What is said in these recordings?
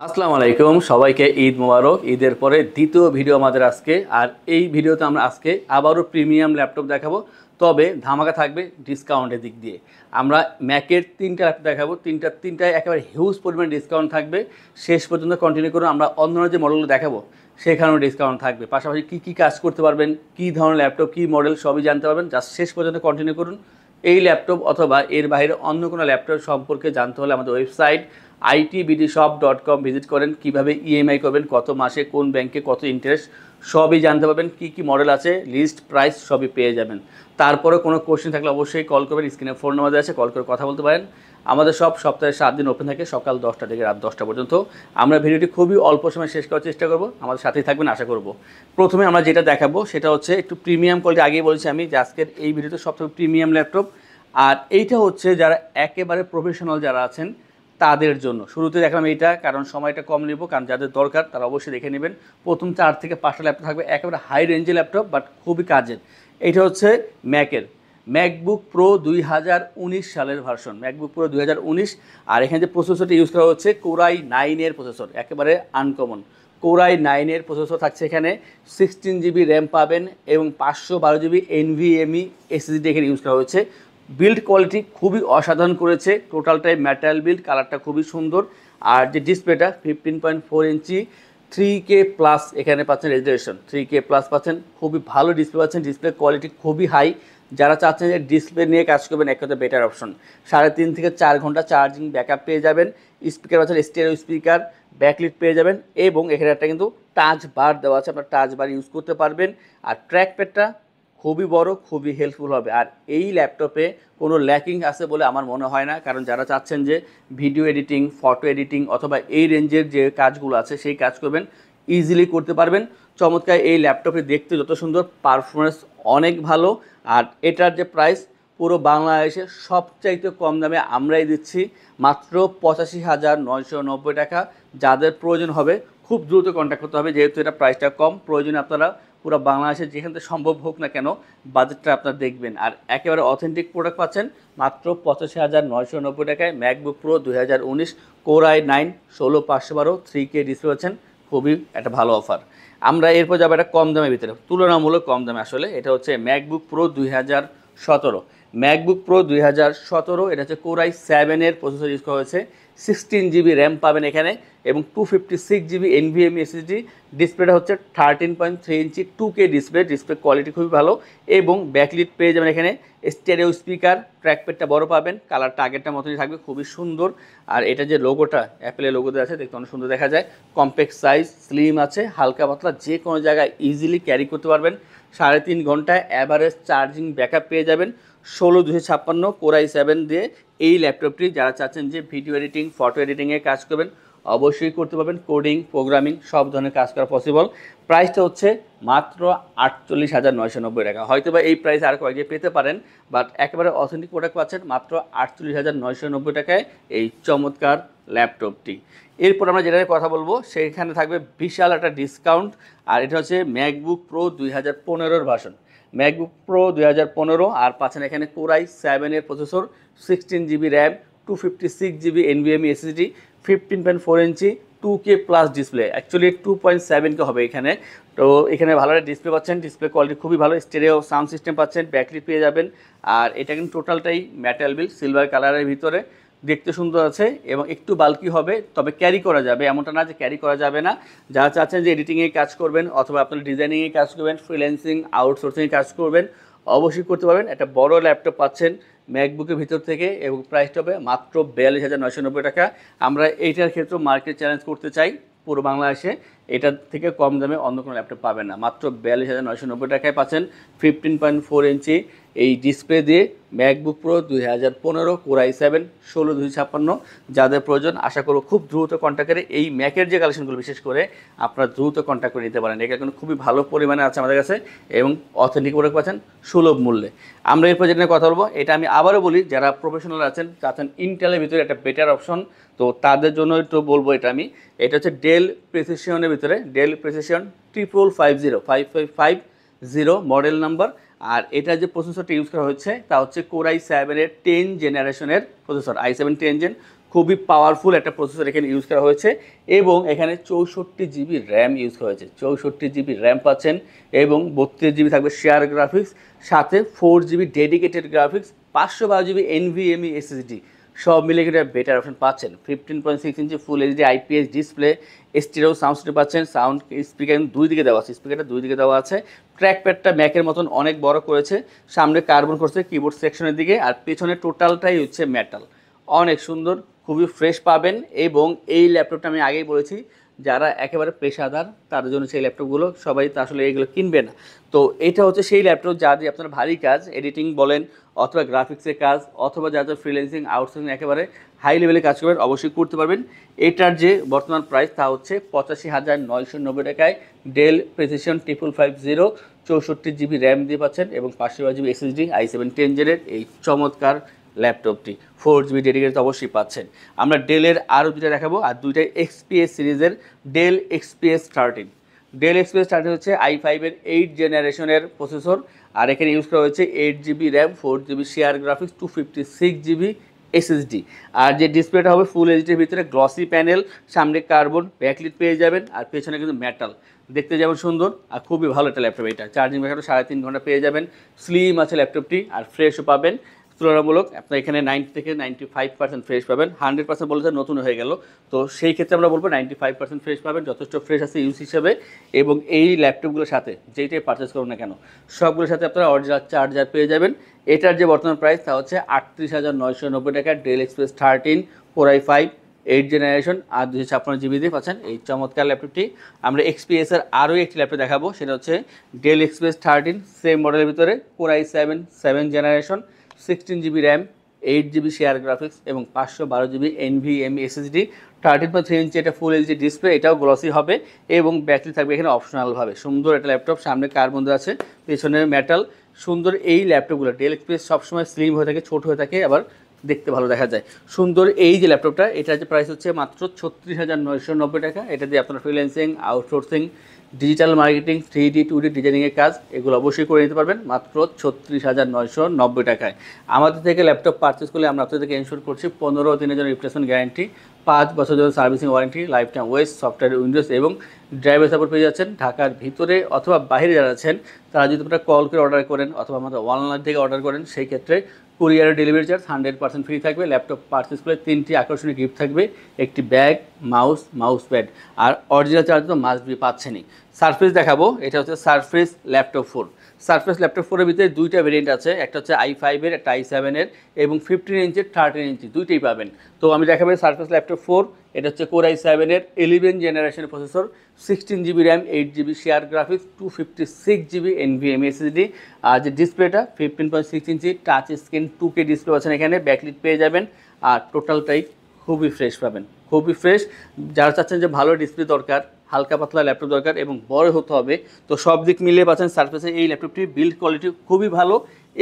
আসসালামু আলাইকুম সবাইকে ঈদ মোবারক। ঈদের পরে দ্বিতীয় ভিডিও আমাদের আজকে। আর এই ভিডিওতে আমরা আজকে আবারও প্রিমিয়াম ল্যাপটপ দেখাবো, তবে ধামাকা থাকবে ডিসকাউন্টের দিক দিয়ে। আমরা ম্যাকের তিনটা ল্যাপটপ দেখাবো, তিনটায় একেবারে হিউজ পরিমাণ ডিসকাউন্ট থাকবে। শেষ পর্যন্ত কন্টিনিউ করুন। আমরা অন্যান্য যে মডেলগুলো দেখাবো সেখানেও ডিসকাউন্ট থাকবে, পাশাপাশি কী কাজ করতে পারবেন, কী ধরনের ল্যাপটপ, কী মডেল সবই জানতে পারবেন। জাস্ট শেষ পর্যন্ত কন্টিনিউ করুন। এই ল্যাপটপ অথবা এর বাইরে অন্য কোনো ল্যাপটপ সম্পর্কে জানতে হলে আমাদের ওয়েবসাইট itbdshop.com ভিজিট করেন। কিভাবে ইএমআই করবেন, কত মাসে কোন ব্যাংকে কত ইন্টারেস্ট সবই জানতে পারবেন। কী মডেল আছে, লিস্ট প্রাইস সবই পেয়ে যাবেন। তারপরে কোনো কোশ্চেন থাকলে অবশ্যই কল করবেন। স্ক্রিনে ফোন নাম্বার আছে, কল করে কথা বলতে পারেন। আমাদের সব সপ্তাহে 7 দিন ওপেন থাকে, সকাল 10টা থেকে রাত 10টা পর্যন্ত। আমরা ভিডিওটি খুবই অল্প সময় শেষ করার চেষ্টা করব, আমাদের সাথেই থাকবেন আশা করব। প্রথমে আমরা যেটা দেখাবো সেটা হচ্ছে একটু প্রিমিয়াম কোয়ালিটি। আগেই বলেছি আমি যে আজকের এই ভিডিওতে সবথেকে প্রিমিয়াম ল্যাপটপ। আর এইটা হচ্ছে যারা একেবারে প্রফেশনাল যারা আছেন তাদের জন্য। শুরুতে দেখলাম এইটা, কারণ সময়টা কম নেব, কারণ যাদের দরকার তারা অবশ্যই দেখে নেবেন। প্রথম 4 থেকে 5টা ল্যাপটপ থাকবে, একেবারে হাই রেঞ্জের ল্যাপটপ, বাট খুবই কাজের। এইটা হচ্ছে ম্যাকের ম্যাকবুক প্রো 2019 সালের ভার্সন, ম্যাকবুক প্রো 2019। আর এখানে যে প্রসেসরটি ইউজ করা হচ্ছে কোরাই 9-এর প্রসেসর, একেবারে আনকমন। কোরাই 9-এর প্রসেসর থাকছে এখানে। 16 জিবি র্যাম পাবেন এবং 512 জিবি NVMe SSD এখানে ইউজ করা হয়েছে। বিল্ড কোয়ালিটি খুবই অসাধারণ করেছে, টোটালটাই ম্যাটেরিয়াল বিল্ড, কালারটা খুবই সুন্দর। আর যে ডিসপ্লেটা 15.4 ইঞ্চি 3K প্লাস এখানে পাচ্ছেন, রেজুলেশন 3K প্লাস পাচ্ছেন, খুবই ভালো ডিসপ্লে পাচ্ছেন। ডিসপ্লে কোয়ালিটি খুবই হাই। যারা চাচ্ছেন যে ডিসপ্লে নিয়ে কাজ করবেন, এক কথা বেটার অপশন। 3.5 থেকে 4 ঘন্টা চার্জিং ব্যাকআপ পেয়ে যাবেন। স্পিকার পাচ্ছেন স্টেরিও স্পিকার, ব্যাকলিট পেয়ে যাবেন, এবং এখানে একটা কিন্তু টাচ বার দেওয়া আছে, আপনার টাচ বার ইউজ করতে পারবেন। আর ট্র্যাকপ্যাডটা খুবই বড়, খুবই হেল্পফুল হবে। আর এই ল্যাপটপে কোনো ল্যাকিং আছে বলে আমার মনে হয় না, কারণ যারা চাচ্ছেন যে ভিডিও এডিটিং, ফটো এডিটিং অথবা এই রেঞ্জের যে কাজগুলো আছে সেই কাজ করবেন, ইজিলি করতে পারবেন। চমৎকার এই ল্যাপটপে দেখতে যত সুন্দর, পারফরমেন্স অনেক ভালো। আর এটার যে প্রাইস পুরো বাংলাদেশে সবচাইতে কম দামে আমরাই দিচ্ছি, মাত্র 85,990 টাকা। যাদের প্রয়োজন হবে খুব দ্রুত কন্ট্যাক্ট করতে হবে, যেহেতু এটা প্রাইসটা কম। প্রয়োজনে আপনারা পুরো বাংলাদেশে যেখান থেকে সম্ভব হোক না কেন বাজেটটা আপনারা দেখবেন। আর একেবারে অথেন্টিক প্রোডাক্ট পাচ্ছেন মাত্র 85,990 টাকায়। MacBook pro 2019 core i 9 16512 3K display পাচ্ছেন, খুবই একটা ভালো অফার। আমরা এরপর যাবো একটা কম দামের ভিতরে, তুলনামূলক কম দামে আসলে। এটা হচ্ছে ম্যাকবুক প্রো 2017। ম্যাকবুক প্রো 2017, এটা হচ্ছে কোরাই 7-এর প্রসেসর ইউজ করা হয়েছে। 16 জিবি র্যাম পাবেন এখানে এবং 256 জিবি NVMe SSD। ডিসপ্লেটা হচ্ছে 13.3 ইঞ্চি 2K ডিসপ্লে কোয়ালিটি খুবই ভালো, এবং ব্যাকলিট পেয়ে যাবেন এখানে। স্টেরিও স্পিকার, ট্র্যাকপ্যাডটা বড় পাবেন, কালারটা আগেরটার মতনই থাকবে, খুবই সুন্দর। আর এটা যে লোগোটা, অ্যাপেলের লোগোতে আছে, দেখতে অনেক সুন্দর দেখা যায়। কম্প্যাক্ট সাইজ, স্লিম আছে, হালকা পাতলা, যে কোনো জায়গায় ইজিলি ক্যারি করতে পারবেন। 3.5 ঘন্টায় অ্যাভারেজ চার্জিং ব্যাকআপ পেয়ে যাবেন। 16256 কোরাই 7 দিয়ে এই ল্যাপটপটি যারা চাচ্ছেন যে ভিডিও এডিটিং, ফটো এডিটিংয়ে কাজ করবেন, অবশ্যই করতে পারবেন। কোডিং, প্রোগ্রামিং সব ধরনের কাজ করা পসিবল। প্রাইসটা হচ্ছে মাত্র 48,990 টাকা। হয়তো বা এই প্রাইস আর কয়েকদিন পেতে পারেন, বাট একেবারে অথেন্টিক প্রোডাক্ট পাচ্ছেন মাত্র 48,990 টাকায় এই চমৎকার ল্যাপটপটি। এরপর আমরা যেটা কথা বলবো সেখানে থাকবে বিশাল একটা ডিসকাউন্ট। আর এটা হচ্ছে ম্যাকবুক প্রো 2015-এর ভার্সন, ম্যাকবুক প্রো 2015। আর পাচ্ছেন এখানে কোরাই 7-এর processor, 16 GB RAM, 256 GB NVMe SSD, 15.4 inch 2K plus display. Actually 2.7K হবে এখানে। তো এখানে ভালো একটা ডিসপ্লে পাচ্ছেন, ডিসপ্লে কোয়ালিটি খুবই ভালো। স্টেরিও সাউন্ড সিস্টেম পাচ্ছেন, ব্যাকলিট পেয়ে যাবেন। আর এটা কিন্তু টোটালটাই ম্যাটেরিয়াল বিল্ড, সিলভার কালারের ভিতরে, দেখতে সুন্দর আছে এবং একটু বাল্কি হবে, তবে ক্যারি করা যাবে, এমনটা না যে ক্যারি করা যাবে না। যারা চাচ্ছেন যে এডিটিংয়ে কাজ করবেন অথবা আপনার ডিজাইনিংয়ে কাজ করবেন, ফ্রিল্যান্সিং, আউটসোর্সিংয়ে কাজ করবেন, অবশ্যই করতে পারবেন। একটা বড় ল্যাপটপ পাচ্ছেন ম্যাকবুকের ভিতর থেকে, এবং প্রাইসটা হবে মাত্র 42,990 টাকা। আমরা এইটার ক্ষেত্রে মার্কেট চ্যালেঞ্জ করতে চাই, পুরো বাংলাদেশে এটার থেকে কম দামে অন্য কোনো ল্যাপটপ পাবেন না। মাত্র 42,990 টাকায় পাচ্ছেন 15.4 ইঞ্চি এই ডিসপ্লে দিয়ে ম্যাকবুক প্রো 2015 কোরাই 7 16256। যাদের প্রয়োজন আশা করব খুব দ্রুত কন্ট্যাক্ট করে এই ম্যাকের যে কালেকশনগুলো বিশেষ করে আপনারা দ্রুত কন্ট্যাক্ট করে নিতে পারেন। এটা কিন্তু খুবই ভালো পরিমাণে আছে আমাদের কাছে, এবং অথেন্টিক প্রোডাক্ট পাচ্ছেন সুলভ মূল্যে। আমরা এরপর যেটা নিয়ে কথা বলবো, এটা আমি আবারও বলি, যারা প্রফেশনাল আছেন, চাচ্ছেন ইন্টেলের ভিতরে একটা বেটার অপশন, তো তাদের জন্য একটু বলবো এটা হচ্ছে ডেল প্রিসিশনের ভিতরে, ডেল প্রিসিশন 5550 মডেল নাম্বার। আর এটা যে প্রসেসরটা ইউজ করা হচ্ছে তা হচ্ছে কোরাই 7-এর 10 জেনারেশনের প্রসেসর, i7 10 জেন। খুবই পাওয়ারফুল একটা প্রসেসর এখানে ইউজ করা হয়েছে এবং এখানে 64 জিবি র্যাম ইউজ করা হয়েছে। 64 জিবি র্যাম পাচ্ছেন এবং 32 জিবি থাকবে শেয়ার গ্রাফিক্স, সাথে 4 GB dedicated graphics, 512 GB NVMe SSD, সব মিলে একটা বেটার অপশন পাচ্ছেন। 15.6 inch full HD IPS display, stereo sound system পাচ্ছেন। সাউন্ড স্পিকার দুই দিকে দেওয়া আছে, স্পিকারটা দুই দিকে দেওয়া আছে। ট্র্যাকপ্যাডটা ম্যাকের মতন অনেক বড় করেছে, সামনে কার্বন করছে কিবোর্ড সেকশনের দিকে, আর পেছনে টোটালটাই হচ্ছে মেটাল। অনেক সুন্দর, খুবই ফ্রেশ পাবেন। এবং এই ল্যাপটপটা আমি আগেই বলেছি, যারা একেবারে পেশাদার তাদের জন্য সেই ল্যাপটপগুলো, সবাই তো আসলে এইগুলো কিনবে না। তো এটা হচ্ছে সেই ল্যাপটপ যা দিয়ে আপনার ভারী কাজ, এডিটিং বলেন অথবা গ্রাফিক্সের কাজ অথবা যাদের ফ্রিল্যান্সিং আউটসোর্সিং একেবারে হাই লেভেলে কাজ করবেন অবশ্যই করতে পারবেন। এটার যে বর্তমান প্রাইস তা হচ্ছে 85,990 টাকায় ডেল প্রিসিশন 5550 64 জিবি র্যাম দিয়ে পাচ্ছেন এবং 512 জিবি SSD i7 10 এই চমৎকার ল্যাপটপটি। 4 জিবি ডেডিকেটেড অবশ্যই পাচ্ছেন। আমরা ডেলের আরও দুইটা দেখাবো, আর দুইটাই XPS সিরিজের ডেল XPS 13। ডেল XPS 13 হচ্ছে i5-এর 8 জেনারেশনের প্রসেসর, আর এখানে ইউজ করা হয়েছে 8 GB RAM, 4 GB share graphics, 256 GB SSD। আর যে ডিসপ্লেটা হবে ফুল এইচডির ভিতরে গ্লসি প্যানেল, সামনে কার্বন, ব্যাকলিট পেয়ে যাবেন, আর পেছনে কিন্তু মেটাল, দেখতে যেমন সুন্দর আর খুবই ভালো একটা ল্যাপটপ। এটা চার্জিং ব্যাকআপ 3.5 ঘন্টা পেয়ে যাবেন। স্লিম আছে ল্যাপটপটি আর ফ্রেশও পাবেন তুলনামূলক। আপনার এখানে 90 থেকে 95% ফ্রেশ পাবেন। 100% বলতে নতুন হয়ে গেল, তো সেই ক্ষেত্রে আমরা বলবো 95% ফ্রেশ পাবেন, যথেষ্ট ফ্রেশ আছে ইউজ হিসেবে। এবং এই ল্যাপটপগুলোর সাথে যেইটাই পারচেস করুন না কেন সবগুলোর সাথে আপনারা অরিজিনাল চার্জার পেয়ে যাবেন। এটার যে বর্তমান প্রাইস তা হচ্ছে 38,990 টাকা। Dell XPS 13 Core i5 8 generation আর 256 জিবি দিয়ে পাচ্ছেন এই চমৎকার ল্যাপটপটি। আমরা XPS-এর আরও একটি ল্যাপটপ দেখাবো, সেটা হচ্ছে ডেল XPS 13 সেম মডেলের ভিতরে Core i7 7 generation, 16 GB RAM, 8 GB share graphics এবং 512 জিবি NVMe SSD। 13.3 ইঞ্চি এটা ফুল এইচডি ডিসপ্লে, এটাও গ্লসি হবে এবং ব্যাটারি থাকবে এখানে অপশনালভাবে। সুন্দর একটা ল্যাপটপ, সামনে কার্বন আছে, পেছনে মেটাল। সুন্দর এই ল্যাপটপগুলো ডেল XPS সবসময় স্লিম হয়ে থাকে, ছোট হয়ে থাকে, আবার দেখতে ভালো দেখা যায়। সুন্দর এই যে ল্যাপটপটা, এটার যে প্রাইস হচ্ছে মাত্র 36,990 টাকা। এটা দিয়ে আপনার freelancing, outsourcing, digital marketing, 3D 2D ডিজাইনিংয়ের কাজ এগুলো অবশ্যই করে নিতে পারবেন মাত্র 36,990 টাকায়। আমাদের থেকে ল্যাপটপ পারচেস করলে আমরা আপনাদেরকে ইনশোর করছি 15 দিনের জন্য রিপ্লেসমেন্ট গ্যারান্টি, 5 বছর জন্য সার্ভিসিং ওয়ারেন্টি, লাইফ টাইম ওয়েস, সফটওয়্যার উইন্ডোজ এবং ড্রাইভার সাপোর্ট পেয়ে যাচ্ছেন। ঢাকার ভিতরে অথবা বাইরে যারা আছেন তারা যদি আপনারা কল করে অর্ডার করেন অথবা আমাদের অনলাইন থেকে অর্ডার করেন, সেই ক্ষেত্রে কুরিয়ারের ডেলিভারি চার্জ 100% ফ্রি থাকবে। ল্যাপটপ পারচেস করলে 3টি আকর্ষণীয় গিফট থাকবে, একটি ব্যাগ, মাউস প্যাড, আর অরিজিনাল চার্জ তো মাস্ট বি পাচ্ছেনই। সারফেস দেখাবো, এটা হচ্ছে সারফেস ল্যাপটপ 4। সারফেস ল্যাপটপ 4-এর ভিতরে দুইটা ভেরিয়েন্ট আছে, একটা হচ্ছে i5-এর, একটা i7-এর, এবং 15 ইঞ্চি 13 ইঞ্চি দুইটাই পাবেন। তো আমি দেখাবো সারফেস ল্যাপটপ 4। এটা হচ্ছে Core i7-এর 11 জেনারেশনের processor, 16 GB RAM, 8 GB share graphics, 256 GB NVMe SSD। আর যে ডিসপ্লেটা 15.6 ইঞ্চি টাচ স্ক্রিন 2K ডিসপ্লে আছেন, এখানে ব্যাকলিট পেয়ে যাবেন, আর টোটালটাই খুবই ফ্রেশ পাবেন, খুবই ফ্রেশ। যারা চাচ্ছেন যে ভালো ডিসপ্লে দরকার, হালকা পাতলা ল্যাপটপ দরকার এবং বড় হতে হবে, তো সব দিক মিলিয়ে পাচ্ছেন সারফেসের এই ল্যাপটপটির বিল্ড কোয়ালিটি খুবই ভালো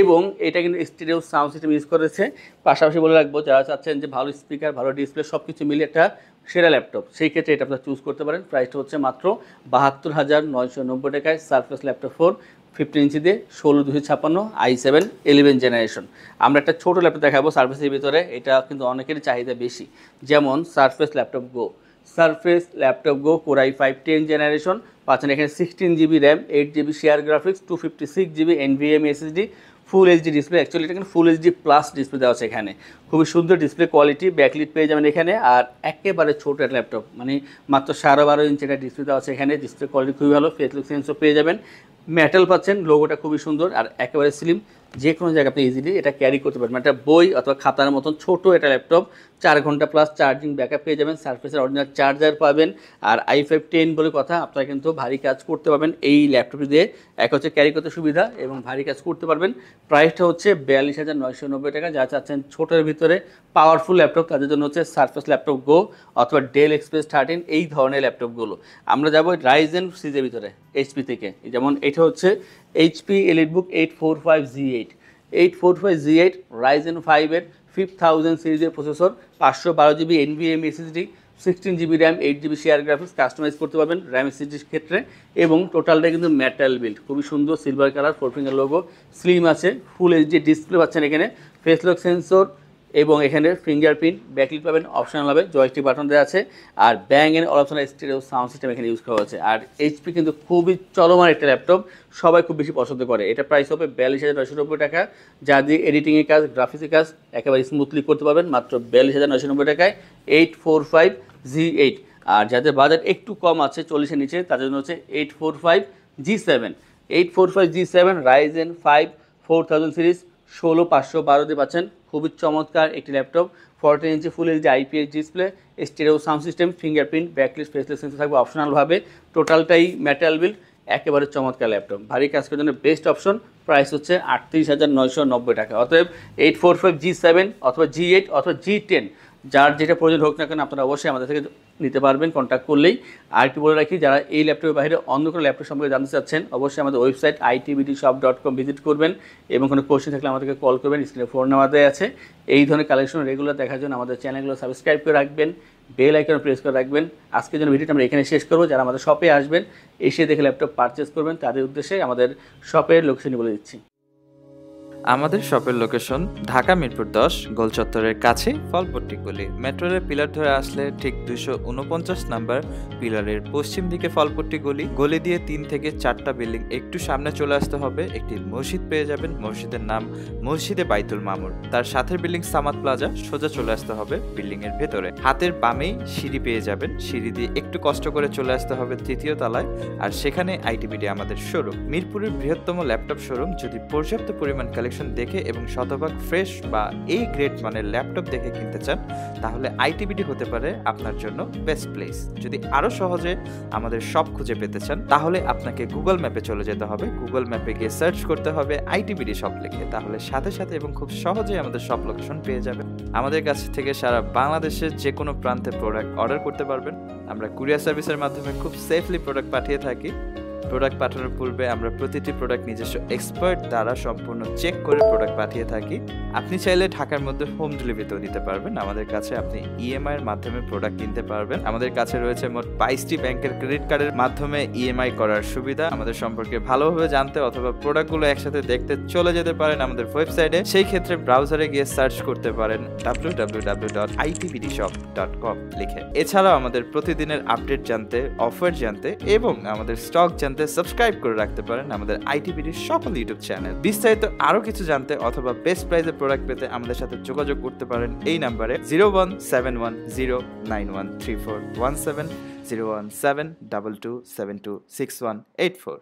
এবং এটা কিন্তু স্টিরিও সাউন্ড সিস্টেম ইউজ করেছে। পাশাপাশি বলে রাখবো, যারা চাচ্ছেন যে ভালো স্পিকার, ভালো ডিসপ্লে সব কিছু মিলিয়ে একটা সেরা ল্যাপটপ, সেই ক্ষেত্রে এটা আপনারা চুজ করতে পারেন। প্রাইসটা হচ্ছে মাত্র 72,990 টাকায়। সারফেস ল্যাপটপ 4 15 ইঞ্চি দিয়ে 16/256 i7 11 জেনারেশন। আমরা একটা ছোটো ল্যাপটপ দেখাবো সারফেসের ভিতরে, এটা কিন্তু অনেকেরই চাহিদা বেশি, যেমন সারফেস ল্যাপটপ গো। সারফেস ল্যাপটপ গো Core i5 10 জেনারেশন পাচ্ছেন এখানে 16 GB RAM, 8 GB share graphics, 256 GB NVMe SSD, full HD display. Actually এটা কিন্তু ফুল এইচডি প্লাস ডিসপ্লে দেওয়া আছে এখানে, খুবই সুন্দর ডিসপ্লে কোয়ালিটি, ব্যাকলিট পেয়ে যাবেন এখানে। আর একেবারে ছোটো একটা ল্যাপটপ, মানে মাত্র 12.5 ইঞ্চি একটা ডিসপ্লে দেওয়া আছে এখানে, ডিসপ্লে কোয়ালিটি খুবই ভালো, ফেস লুক সেন্সও পেয়ে যাবেন, মেটাল পাচ্ছেন, লোগোটা খুবই সুন্দর আর একেবারে স্লিম, যে কোনো জায়গায় আপনি ইজিলি এটা ক্যারি করতে পারবেন। একটা বই অথবা খাতার মতন ছোটো একটা ল্যাপটপ, 4 ঘন্টা প্লাস চার্জিং ব্যাকআপ পেয়ে যাবেন, সারফেসের অরিজিনাল চার্জার পাবেন। আর i5 10 বলে কথা, আপনারা কিন্তু ভারী কাজ করতে পারবেন এই ল্যাপটপটি দিয়ে। এক হচ্ছে ক্যারি করতে সুবিধা এবং ভারী কাজ করতে পারবেন। প্রাইসটা হচ্ছে 42,990 টাকা। যা চাচ্ছেন ছোটোর ভিতরে পাওয়ারফুল ল্যাপটপ, তাদের জন্য হচ্ছে সারফেস ল্যাপটপ গো অথবা ডেল XPS 13 এই ধরনের ল্যাপটপগুলো। আমরা যাবো রাইজেন সিরিজের ভিতরে HP থেকে, যেমন এটা হচ্ছে HP EliteBook 845G8 845G8 Ryzen 5-এর 5000 সিরিজের processor, 512 GB NVMe SSD, 16 GB RAM, 8 GB share graphics, customize করতে পারবেন র্যাম SSDর ক্ষেত্রে। এবং টোটালটা কিন্তু মেটাল বিল্ড, খুবই সুন্দর, silver colour, 4 finger logo, slim আছে, ফুল এইচডি ডিসপ্লে পাচ্ছেন এখানে, ফেস লক সেন্সর, এবং এখানে ফিঙ্গারপ্রিন্ট ব্যাকলিট পাবেন, অপশনাল হবে, জয়স্টিক বাটন দেওয়া আছে, আর bang and optional stereo sound system এখানে ইউজ করা হয়েছে। আর এইচপি কিন্তু খুবই চলমান একটা ল্যাপটপ, সবাই খুব বেশি পছন্দ করে। এটা প্রাইস হবে 42,990 টাকা, যা দিয়ে এডিটিংয়ের কাজ, গ্রাফিক্সের কাজ একেবারে স্মুথলি করতে পারবেন মাত্র 42,990 টাকায় 845G8। আর যাদের বাজেট একটু কম আছে 40-এর নিচে, তাদের জন্য হচ্ছে 845G7। 845G7 Ryzen 5 4000 সিরিজ 16512 দিয়ে পাচ্ছেন। খুবই চমৎকার একটি laptop, 14 inch full HD IPS display, stereo sound system, fingerprint, backlit, faceless sensor থাকবে অপশনালভাবে, টোটালটাই মেটাল বিল্ড, একেবারে চমৎকার ল্যাপটপ, ভারী কাজ করার জন্য বেস্ট অপশন। প্রাইস হচ্ছে 38,990 টাকা। অতএব 845G7 অথবা G8 অথবা G10 যার যেটা প্রয়োজন হোক না কেন আপনারা অবশ্যই আমাদের থেকে নিতে পারবেন কন্ট্যাক্ট করলেই। আর একটু বলে রাখি, যারা এই ল্যাপটপের বাইরে অন্য কোনো ল্যাপটপ সম্পর্কে জানতে চাচ্ছেন অবশ্যই আমাদের ওয়েবসাইট itbdshop.com ভিজিট করবেন এবং কোনো কোশ্চেন থাকলে আমাদেরকে কল করবেন, স্ক্রিনে ফোন নাম্বার দেওয়া আছে। এই ধরনের কালেকশন রেগুলার দেখার জন্য আমাদের চ্যানেলগুলো সাবস্ক্রাইব করে রাখবেন, বেল আইকন প্রেস করে রাখবেন। আজকের জন্য ভিডিওটা আমরা এখানে শেষ করবো। যারা আমাদের শপে আসবেন, এসে দেখে ল্যাপটপ পারচেস করবেন, তাদের উদ্দেশ্যে আমাদের শপের লোকেশন বলে দিচ্ছি। আমাদের শপের লোকেশন ঢাকা মিরপুর 10 গোল চত্বরের কাছে ফলপট্টি গলি। মেট্রো রেল পিলার ধরে আসলে ঠিক 249 নাম্বার পিলারের পশ্চিম দিকে ফলপট্টি গলি। গলি দিয়ে 3 থেকে 4টা বিল্ডিং একটু সামনে চলে আসতে হবে, একটি মসজিদ পেয়ে যাবেন। মসজিদের নাম মসজিদে বাইতুল মামুর। তার সাথের বিল্ডিং সামাদ প্লাজা, সোজা চলে আসতে হবে বিল্ডিং এর ভেতরে। হাতের বামেই সিঁড়ি পেয়ে যাবেন, সিঁড়ি দিয়ে একটু কষ্ট করে চলে আসতে হবে 3য় তলায়, আর সেখানে আইটিবিডি আমাদের শোরুম। মিরপুরের বৃহত্তম ল্যাপটপ শোরুম। যদি পর্যাপ্ত পরিমাণ কালেকশন দেখে এবং শতভাগ ফ্রেশ বা এই গ্রেড মানের ল্যাপটপ দেখে কিনতে চান, তাহলে আইটিবিডি হতে পারে আপনার জন্য বেস্ট প্লেস। যদি আরো সহজে আমাদের শপ খুঁজে পেতে চান, তাহলে আপনাকে গুগল ম্যাপে চলে যেতে হবে। গুগল ম্যাপে গিয়ে সার্চ করতে হবে আইটিবিডি শপ লিখে, তাহলে সাথে সাথে এবং খুব সহজেই আমাদের শপ লোকেশন পেয়ে যাবেন। আমাদের কাছ থেকে সারা বাংলাদেশের যে কোনো প্রান্তে প্রোডাক্ট অর্ডার করতে পারবেন। আমরা কুরিয়ার সার্ভিসের মাধ্যমে খুব সেফলি প্রোডাক্ট পাঠিয়ে থাকি। প্রোডাক্ট পাঠানোর পূর্বে আমরা প্রতিটি প্রোডাক্ট নিজস্ব এক্সপার্ট দ্বারা সম্পূর্ণ চেক করে প্রোডাক্ট পাঠিয়ে থাকি। আপনি চাইলে ঢাকার মধ্যে হোম ডেলিভারিতেও দিতে পারবেন। আমাদের কাছে আপনি ইএমআই এর মাধ্যমে প্রোডাক্ট কিনতে পারবেন। আমাদের কাছে রয়েছে মোট 22টি ব্যাংকের ক্রেডিট কার্ডের মাধ্যমে ইএমআই করার সুবিধা। আমাদের সম্পর্কে ভালোভাবে জানতে অথবা প্রোডাক্টগুলো একসাথে দেখতে চলে যেতে পারেন আমাদের ওয়েবসাইটে। সেই ক্ষেত্রে ব্রাউজারে গিয়ে সার্চ করতে পারেন www.itbdshop.com লিখে। এছাড়াও আমাদের প্রতিদিনের আপডেট জানতে, অফার জানতে এবং আমাদের স্টক জানতে সাবস্ক্রাইব করে রাখতে পারেন আমাদের আইটিবিডির সকল ইউটিউব চ্যানেল। বিস্তারিত আরো কিছু জানতে অথবা বেস্ট প্রাইসে প্রোডাক্ট পেতে আমাদের সাথে যোগাযোগ করতে পারেন এই নাম্বারে 01710913417 01722726184।